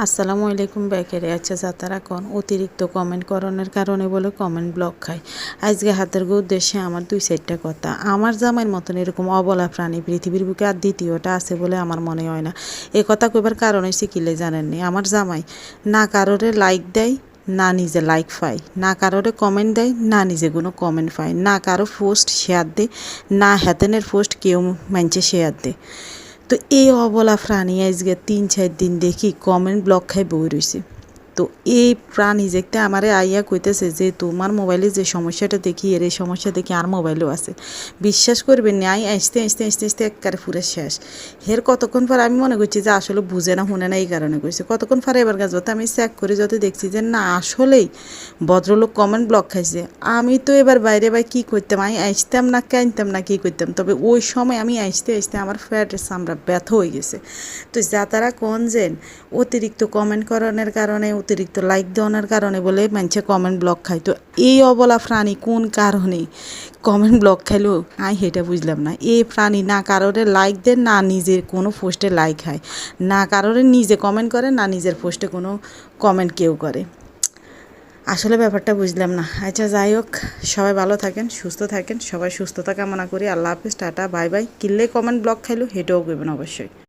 আসসালামু আলাইকুম বেকারে আচ্ছা যাতারা কোন অতিরিক্ত কমেন্ট করণের কারণে বলে কমেন্ট ব্লক খায়। আজকে হাতের উদ্দেশ্যে আমার দুই সাইডটা কথা। আমার জামাইয়ের মতন এরকম অবলা প্রাণী পৃথিবীর বুকে আর দ্বিতীয়টা আছে বলে আমার মনে হয় না। এ কথা কইবার কারণ হচ্ছে কিলে জানেননি, আমার জামাই না কারোরে লাইক দেয়, না নিজে লাইক পায়, না কারোরে কমেন্ট দেয়, না নিজে কোনো কমেন্ট পায়, না কারো পোস্ট শেয়ার দেয়, না হেতেনের পোস্ট কেউ মানছে শেয়ার দেয়। তো এই অবলা প্রাণী আজকে 3-4 দিন দেখি কমেন্ট ব্লক খাই বই রয়েছে। তো এই প্রাণী দেখতে আমারে আইয়া কইতেছে যে তোমার মোবাইলে যে সমস্যাটা দেখি এর এই সমস্যা দেখি আর মোবাইলেও আছে। বিশ্বাস করবেন না, আসতে আসতে আসতে আসতে একবারে পুরো শেষ। হের কতক্ষণ পর আমি মনে করছি যে আসলে বুঝে না শুনে না এই কারণে কইছে। কতক্ষণ পরে এবার কাজ যত আমি চেক করে যত দেখছি যে না আসলেই ভদ্রলোক কমেন্ট ব্লক খাইছে। আমি তো এবার বাইরে কী করতাম, আমি আসতাম না কানতাম না কী করতাম, তবে ওই সময় আমি আসতে আসতে আমার ফ্যাটের চামড়া ব্যথা হয়ে গেছে। তো যা তারা কোন যেন অতিরিক্ত কমেন্ট করানোর কারণে, অতিরিক্ত লাইক দেওয়ানোর কারণে বলে মানুষে কমেন্ট ব্লক খায়। তো এই অবলা প্রাণী কোন কারণে কমেন্ট ব্লক খাইলো আমি সেটা বুঝলাম না। এই প্রাণী না কারোরে লাইক দেয়, না নিজের কোনো পোস্টে লাইক হয়, না কারোরে নিজে কমেন্ট করে, না নিজের পোস্টে কোনো কমেন্ট কেউ করে। আসলে ব্যাপারটা বুঝলাম না। আচ্ছা যাই হোক, সবাই ভালো থাকেন, সুস্থ থাকেন, সবাই সুস্থতা কামনা করি। আল্লাহ হাফিজ, টাটা, বাই বাই। কিনলে কমেন্ট ব্লক খাইলো হেঁটেও করবেন অবশ্যই।